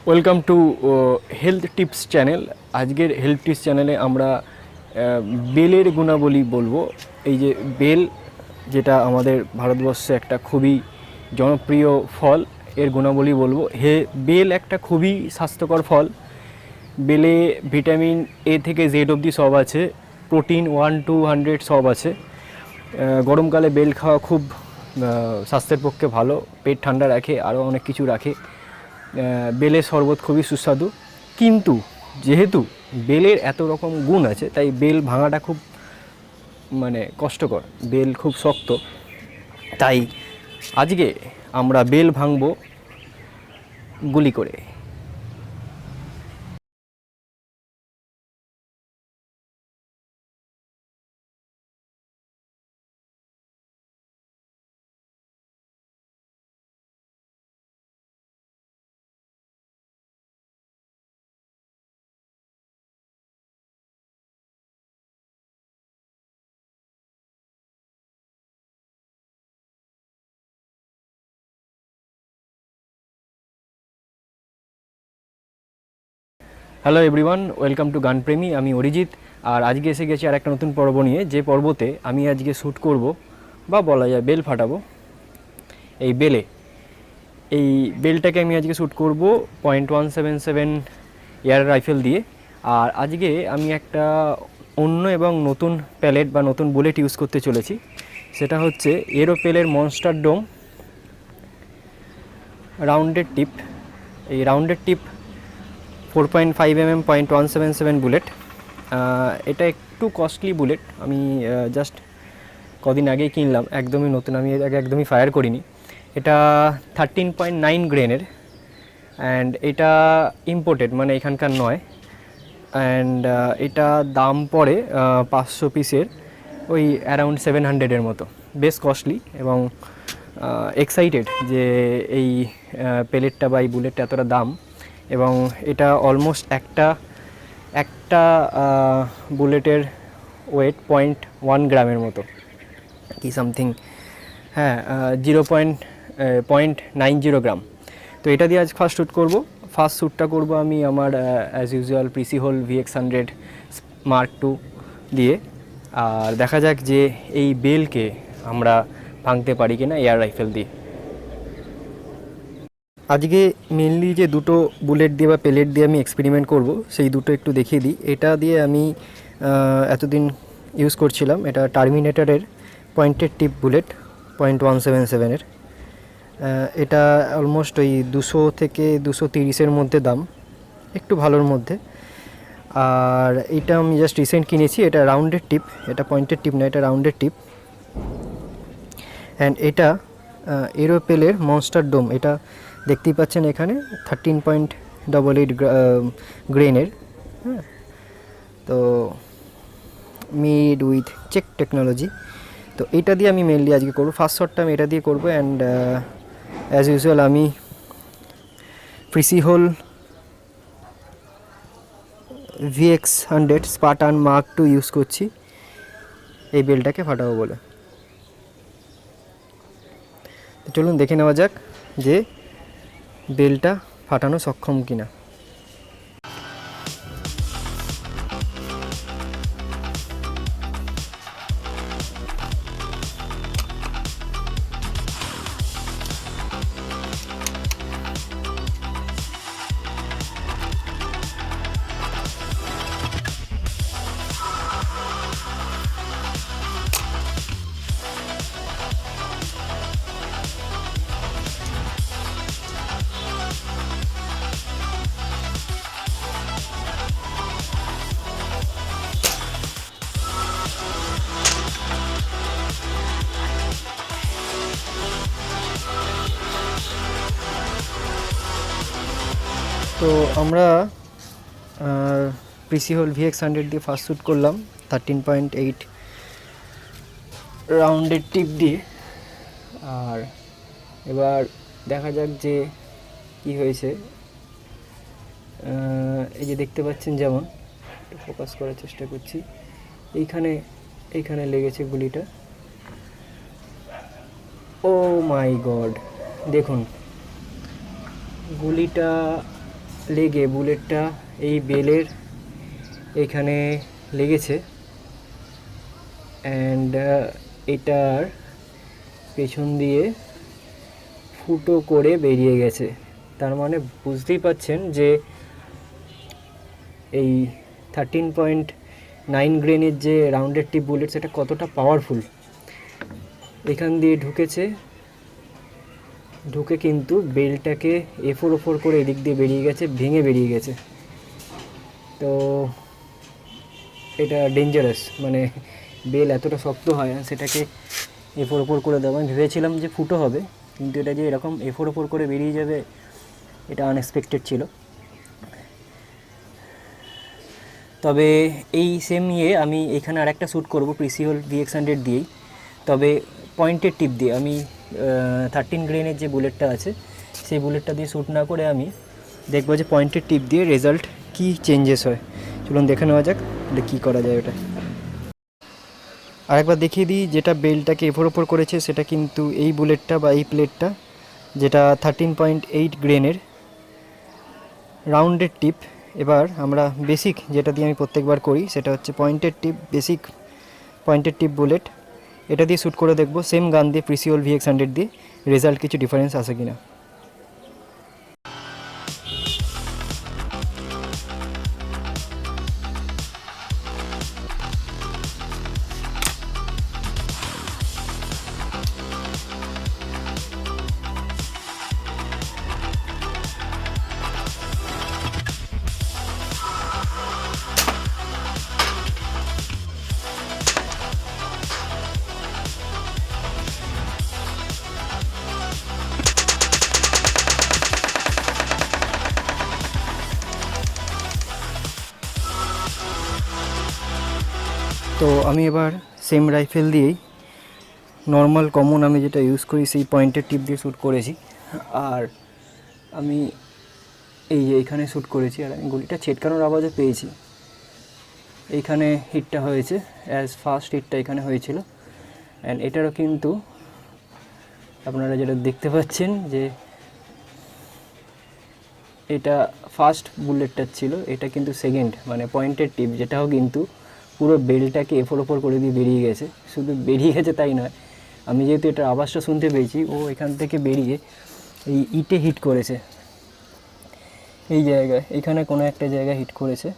Welcome to health tips channel. আজকের health tips চ্যানেলে আমরা বেলের গুণাবলী বলবো। এই যে বেল, যেটা আমাদের ভারতবর্ষে একটা খুবই জনপ্রিয় ফল, এর গুণাবলী বলবো। বেল একটা খুবই স্বাস্থ্যকর ফল। বেলে ভিটামিন এ থেকে জেড অবধি সব আছে, প্রোটিন 1-200 সব আছে। গরমকালে বেল খাওয়া খুব স্বাস্থ্যের পক্ষে ভালো, পেট ঠান্ডা রাখে, আরও অনেক কিছু রাখে। বেলের শরবত খুবই সুস্বাদু, কিন্তু যেহেতু বেলের এত রকম গুণ আছে তাই বেল ভাঙাটা খুব কষ্টকর। বেল খুব শক্ত, তাই আজকে আমরা বেল ভাঙবো গুলি করে। হ্যালো এভরিওয়ান, ওয়েলকাম টু গানপ্রেমী। আমি অরিজিৎ, আর আজকে এসে গেছি আর একটা নতুন পর্ব নিয়ে, যে পর্বতে আমি আজকে শ্যুট করব বা বলা যায় বেল ফাটাবো। এই এই বেলটাকে আমি আজকে শ্যুট করব .177 এয়ার রাইফেল দিয়ে। আর আজকে আমি একটা অন্য এবং নতুন প্যালেট বা নতুন বুলেট ইউজ করতে চলেছি। সেটা হচ্ছে এরোপেলের মনস্টার ডোম রাউন্ডেড টিপ। এই রাউন্ডেড টিপ 4.5 mm .177 বুলেট। এটা একটু কস্টলি বুলেট। আমি জাস্ট কদিন আগেই কিনলাম, একদমই নতুন, আমি একদমই ফায়ার করিনি। এটা 13.9 গ্রেনের, অ্যান্ড এটা ইম্পোর্টেড, মানে এখানকার নয়। অ্যান্ড এটা দাম পড়ে 500 পিসের ওই অ্যারাউন্ড 700-এর মতো। বেশ কস্টলি, এবং এক্সাইটেড যে এই পেলেটটা বা এই বুলেটটা এতটা দাম। এবং এটা অলমোস্ট একটা বুলেটের ওয়েট 0.1 গ্রামের মতো কি সামথিং, হ্যাঁ, 0.90 গ্রাম। তো এটা দিয়ে আজ ফার্স্ট শ্যুট করবো। ফার্স্ট শ্যুটটা করবো আমি আমার as usual Precihole VX100 Mark II দিয়ে। আর দেখা যাক যে এই বেলকে আমরা ভাঙতে পারি কিনা এয়ার রাইফেল দিয়ে। আজকে মেনলি যে দুটো বুলেট দিয়ে বা পেলেট দিয়ে আমি এক্সপেরিমেন্ট করব, সেই দুটো একটু দেখিয়ে দিই। এটা দিয়ে আমি এতদিন ইউজ করছিলাম, এটা টার্মিনেটরের পয়েন্টেড টিপ বুলেট .177-এর। এটা অলমোস্ট ওই 200 থেকে 230-এর মধ্যে দাম, একটু ভালোর মধ্যে। আর এটা আমি জাস্ট রিসেন্ট কিনেছি। এটা রাউন্ডেড টিপ, এটা পয়েন্টেড টিপ না, এটা রাউন্ডেড টিপ। অ্যান্ড এটা এরোপেলের মনস্টার ডোম। এটা দেখতেই পাচ্ছেন এখানে 13.88 গ্রেনের। হ্যাঁ, তো মেড উইথ চেক টেকনোলজি। তো এটা দিয়ে আমি মেনলি আজকে করবো। ফার্স্ট শটটা আমি এটা দিয়ে করবো। অ্যান্ড অ্যাজ ইউজুয়াল আমি প্রিসিহোল VX100 Spartan Mark II use করছি এই বেলটাকে ফাটাবো বলে। তো চলুন দেখে নেওয়া যাক যে বেলটা ফাটানো সক্ষম কিনা। তো আমরা প্রিসিহোল VX100 দিয়ে ফার্স্ট শ্যুট করলাম 13.8 রাউন্ডের টিপ দিয়ে। আর এবার দেখা যাক যে কি হয়েছে। এই যে দেখতে পাচ্ছেন, যেমন ফোকাস করার চেষ্টা করছি, এইখানে লেগেছে গুলিটা। ও মাই গড, দেখুন গুলিটা লেগে বুলেটটা এই বেলের এখানে লেগেছে অ্যান্ড এটার পেছন দিয়ে ফুটো করে বেরিয়ে গেছে। তার মানে বুঝতেই পাচ্ছেন যে এই 13.9 গ্রেনের যে রাউন্ডেড টিপ বুলেট সেটা কতটা পাওয়ারফুল। এখান দিয়ে ঢুকেছে, ঢুকে কিন্তু বেলটাকে এফোর ওফোর করে এদিক দিয়ে বেরিয়ে গেছে, ভেঙে বেরিয়ে গেছে। তো এটা ডেঞ্জারাস, মানে বেল এতটা শক্ত হয় সেটাকে এফোর ওপর করে দেওয়া। আমি ভেবেছিলাম যে ফুটো হবে, কিন্তু এটা যে এরকম এফোর ওপর করে বেরিয়ে যাবে এটা আনএক্সপেক্টেড ছিল। তবে এই সেম নিয়ে আমি এখানে আরেকটা শ্যুট করব প্রিসিওল VX100 দিয়েই, তবে পয়েন্টেড টিপ দিয়ে। আমি 13 গ্রেনের যে বুলেটটা আছে সেই বুলেটটা দিয়ে শ্যুট না করে আমি দেখবো যে পয়েন্টেড টিপ দিয়ে রেজাল্ট কী চেঞ্জেস হয়। চলুন দেখে নেওয়া যাক এটা কী করা যায়। ওটা আরেকবার দেখিয়ে দিই, যেটা বেলটাকে এফোর ওপর করেছে সেটা কিন্তু এই বুলেটটা বা এই প্লেটটা, যেটা 13.8 গ্রেনের রাউন্ডেড টিপ। এবার আমরা বেসিক যেটা দিয়ে আমি প্রত্যেকবার করি সেটা হচ্ছে পয়েন্টেড টিপ, বেসিক পয়েন্টেড টিপ বুলেট। এটা দিয়ে শ্যুট করে দেখবো সেম গান দিয়ে প্রিসিওল VX100 দিয়ে রেজাল্ট কিছু ডিফারেন্স আসে কিনা। তো আমি এবার সেম রাইফেল দিয়েই নর্মাল কমন আমি যেটা ইউজ করি সেই পয়েন্টেড টিপ দিয়ে শ্যুট করেছি। আর আমি এই যে এইখানে শ্যুট করেছি, আর আমি গুলিটা ছেটকানোর আওয়াজও পেয়েছি। এইখানে হিটটা হয়েছে, অ্যাজ ফার্স্ট হিটটা এখানে হয়েছিল। অ্যান্ড এটারও কিন্তু আপনারা যেটা দেখতে পাচ্ছেন যে এটা ফার্স্ট বুলেটটা ছিল, এটা কিন্তু সেকেন্ড, মানে পয়েন্টেড টিপ, যেটাও কিন্তু পুরো বেলটাকে এফোর ওপর করে দিয়ে বেরিয়ে গেছে। শুধু বেরিয়ে গেছে তাই নয়, আমি যেহেতু এটার আওয়াজটা শুনতে পেয়েছি, ও এখান থেকে বেরিয়ে এই ইটে হিট করেছে, এই জায়গায়, এখানে কোনো একটা জায়গায় হিট করেছে।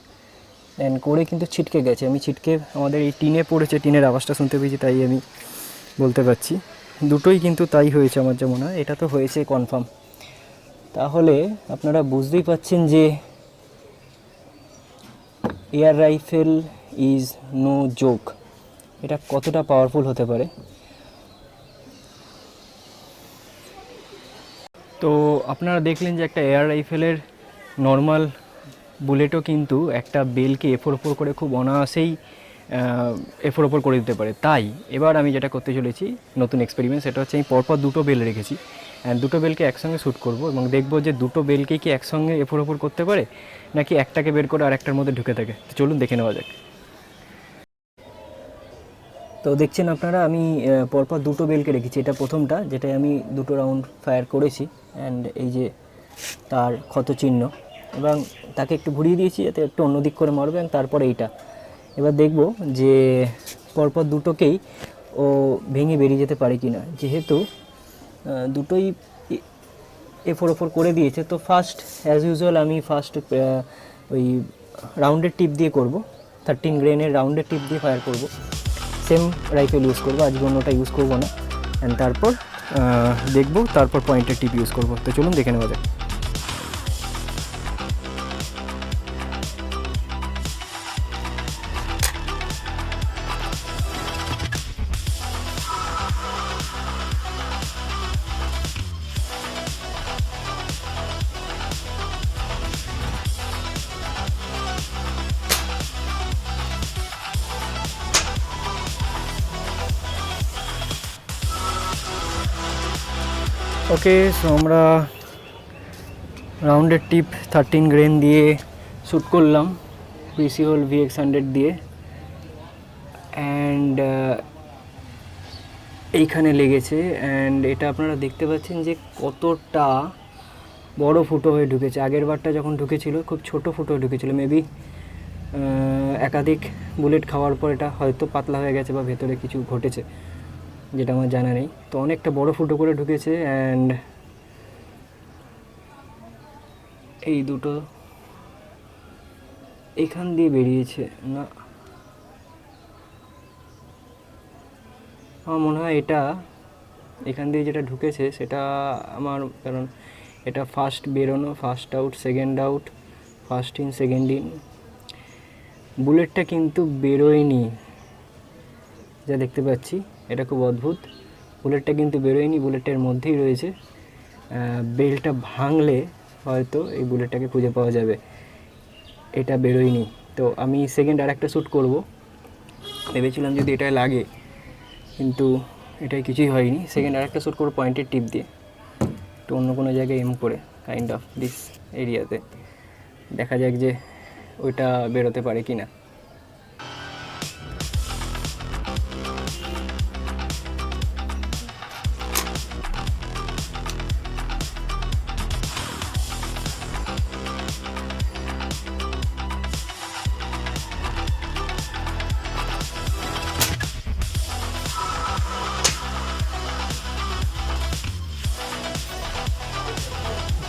অ্যান্ড করে কিন্তু ছিটকে গেছে। আমি ছিটকে আমাদের এই টিনে পড়েছে, টিনের আওয়াজটা শুনতে পেয়েছি, তাই আমি বলতে পারছি। দুটোই কিন্তু তাই হয়েছে আমার যা মনে হয়, এটা তো হয়েছে কনফার্ম। তাহলে আপনারা বুঝতেই পাচ্ছেন যে air rifle is no joke, এটা কতটা পাওয়ারফুল হতে পারে। তো আপনারা দেখলেন যে একটা এয়ার রাইফেলের নর্মাল বুলেটও কিন্তু একটা বেলকে এফোর ওপর করে খুব অনায়াসেই এফোর ওপর করে দিতে পারে। তাই এবার আমি যেটা করতে চলেছি নতুন এক্সপেরিমেন্ট, সেটা হচ্ছে আমি পরপর দুটো বেল রেখেছি, অ্যান্ড দুটো বেলকে একসঙ্গে শ্যুট করব এবং দেখব যে দুটো বেলকে কি একসঙ্গে এফোর ওপর করতে পারে নাকি একটাকে বের করে আরেকটার মধ্যে ঢুকে থাকে। তো চলুন দেখে নেওয়া যাক। তো দেখছেন আপনারা আমি পরপর দুটো বেলকে রেখেছি। এটা প্রথমটা, যেটাই আমি দুটো রাউন্ড ফায়ার করেছি, অ্যান্ড এই যে তার ক্ষত চিহ্ন, এবং তাকে একটু ঘুরিয়ে দিয়েছি যাতে একটু অন্য দিক করে মারবে, এবং তারপরে এইটা। এবার দেখব যে পরপর দুটোকেই ও ভেঙে বেরিয়ে যেতে পারে কি না। যেহেতু দুটোই এফোর ওফোর করে দিয়েছে, তো ফার্স্ট অ্যাজ ইউজুয়াল আমি ফার্স্ট ওই রাউন্ডের টিপ দিয়ে করব, 13 গ্রেনের রাউন্ডের টিপ দিয়ে ফায়ার করব। সেম রাইফেল ইউজ করবো, আজকে অন্যটা ইউজ করবো না। অ্যান্ড তারপর দেখবো, তারপর পয়েন্টের টিপ ইউজ করবো। তো চলুন দেখে নেওয়া যাক। ওকে, সো আমরা রাউন্ডের টিপ 13 গ্রেন দিয়ে শ্যুট করলাম প্রিসিওল VX100 দিয়ে, অ্যান্ড এইখানে লেগেছে। অ্যান্ড এটা আপনারা দেখতে পাচ্ছেন যে কতটা বড় ফুটো হয়ে ঢুকেছে। আগের বারটা যখন ঢুকেছিল খুব ছোট ফুটো হয়ে ঢুকেছিল, মেবি একাধিক বুলেট খাওয়ার পর এটা হয়তো পাতলা হয়ে গেছে বা ভেতরে কিছু ঘটেছে যেটা আমার জানা নেই। তো অনেকটা বড় ফুটো করে ঢুকেছে। অ্যান্ড এই দুটো এখান দিয়ে বেরিয়েছে না, আমার মনে হয় এটা এখান দিয়ে যেটা ঢুকেছে সেটা আমার, কারণ এটা ফার্স্ট বেরোনো, first out second out, first in second in. বুলেটটা কিন্তু বেরোয়নি যা দেখতে পাচ্ছি, এটা খুব অদ্ভুত। বুলেটটা কিন্তু বেরোয়নি, বুলেটের মধ্যেই রয়েছে। বেলটা ভাঙলে হয়তো এই বুলেটটাকে খুঁজে পাওয়া যাবে। এটা বেরোয়নি, তো আমি সেকেন্ড আর একটা শ্যুট করবো ভেবেছিলাম যদি এটাই লাগে, কিন্তু এটাই কিছুই হয়নি। সেকেন্ড আর একটা শ্যুট করবো পয়েন্টের টিপ দিয়ে, তো অন্য কোনো জায়গায় এম করে, কাইন্ড অফ দিস এরিয়াতে। দেখা যাক যে ওইটা বেরোতে পারে কি না।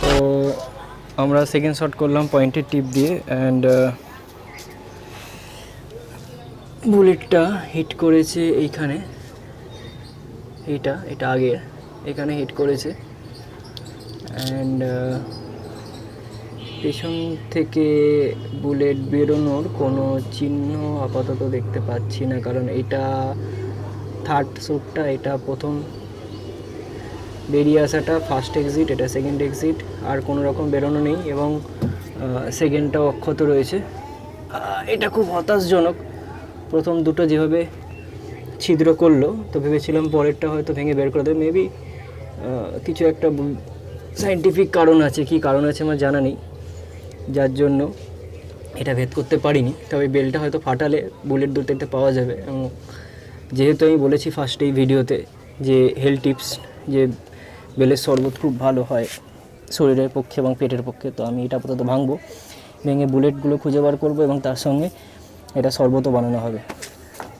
তো আমরা সেকেন্ড শট করলাম পয়েন্টের টিপ দিয়ে, অ্যান্ড বুলেটটা হিট করেছে এইখানে, এটা আগের এখানে হিট করেছে। অ্যান্ড পেছন থেকে বুলেট বেরোনোর কোনো চিহ্ন আপাতত দেখতে পাচ্ছি না, কারণ এটা থার্ড শ্যুটটা, এটা প্রথম বেরিয়ে আসাটা ফার্স্ট এক্সিট, এটা সেকেন্ড এক্সিট, আর কোনো রকম বেরোনো নেই, এবং সেকেন্ডটাও অক্ষত রয়েছে। এটা খুব হতাশজনক। প্রথম দুটো যেভাবে ছিদ্র করলো, তো ভেবেছিলাম পরেরটা হয়তো ভেঙে বের করে দেবে, মেবি কিছু একটা সায়েন্টিফিক কারণ আছে, কি কারণ আছে আমার জানা নেই, যার জন্য এটা ভেদ করতে পারিনি। তবে বেলটা হয়তো ফাটালে বুলেট দুটোতে পাওয়া যাবে। এবং যেহেতু আমি বলেছি ফার্স্ট এই ভিডিওতে যে হেলথ টিপস, যে বেলের শরবত খুব ভালো হয় শরীরের পক্ষে এবং পেটের পক্ষে, তো আমি এটা আপাতত ভাঙবো, ভেঙে বুলেটগুলো খুঁজে বার করবো এবং তার সঙ্গে এটা শরবতও বানানো হবে।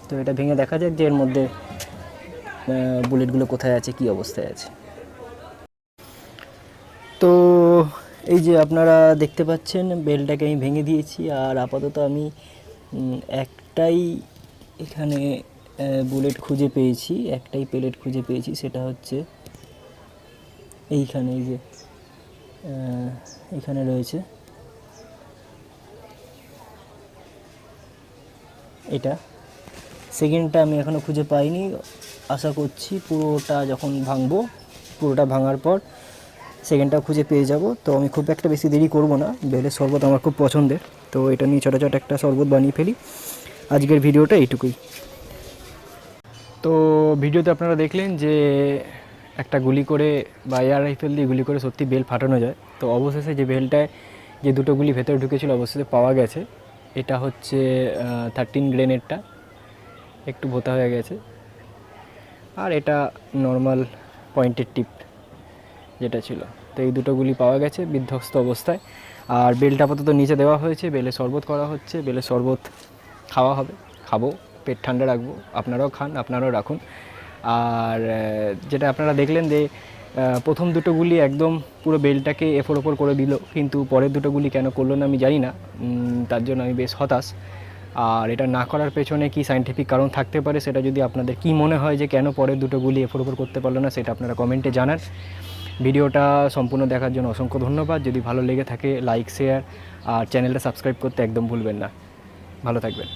তো এটা ভেঙে দেখা যাক যে এর মধ্যে বুলেটগুলো কোথায় আছে, কি অবস্থায় আছে। তো এই যে আপনারা দেখতে পাচ্ছেন বেলটাকে আমি ভেঙে দিয়েছি, আর আপাতত আমি একটাই এখানে বুলেট খুঁজে পেয়েছি, একটাই পেলেট খুঁজে পেয়েছি, সেটা হচ্ছে এইখানে, এই যে এখানে রয়েছে এটা। সেকেন্ডটা আমি এখনও খুঁজে পাইনি, আশা করছি পুরোটা যখন ভাঙবো, পুরোটা ভাঙার পর সেকেন্ডটা খুঁজে পেয়ে যাব। তো আমি খুব একটা বেশি দেরি করব না, বেলের শরবত আমার খুব পছন্দের, তো এটা নিয়ে ছোটো ছোটো একটা শরবত বানিয়ে ফেলি। আজকের ভিডিওটা এইটুকুই। তো ভিডিওতে আপনারা দেখলেন যে একটা গুলি করে বা এয়ার রাইফেল দিয়ে গুলি করে সত্যি বেল ফাটানো যায়। তো অবশেষে যে বেলটায় যে দুটো গুলি ভেতরে ঢুকেছিল অবশেষে পাওয়া গেছে। এটা হচ্ছে 13 গ্রেনেডটা, একটু ভোতা হয়ে গেছে, আর এটা নর্মাল পয়েন্টের টিপ যেটা ছিল। তো এই দুটো গুলি পাওয়া গেছে বিধ্বস্ত অবস্থায়। আর বেলটা আপাতত নিচে দেওয়া হয়েছে, বেলে শরবত করা হচ্ছে, বেলে শরবত খাওয়া হবে, খাবো, পেট ঠান্ডা রাখবো, আপনারাও খান, আপনারাও রাখুন। আর যেটা আপনারা দেখলেন যে প্রথম দুটো গুলি একদম পুরো বেলটাকে এফোর ওপর করে দিল, কিন্তু পরের দুটো গুলি কেন করলো না আমি জানি না, তার জন্য আমি বেশ হতাশ। আর এটা না করার পেছনে কি সায়েন্টিফিক কারণ থাকতে পারে, সেটা যদি আপনাদের কি মনে হয় যে কেন পরের দুটো গুলি এফোর ওপর করতে পারলো না, সেটা আপনারা কমেন্টে জানান। ভিডিওটা সম্পূর্ণ দেখার জন্য অসংখ্য ধন্যবাদ। যদি ভালো লেগে থাকে লাইক, শেয়ার আর চ্যানেলটা সাবস্ক্রাইব করতে একদম ভুলবেন না। ভালো থাকবেন।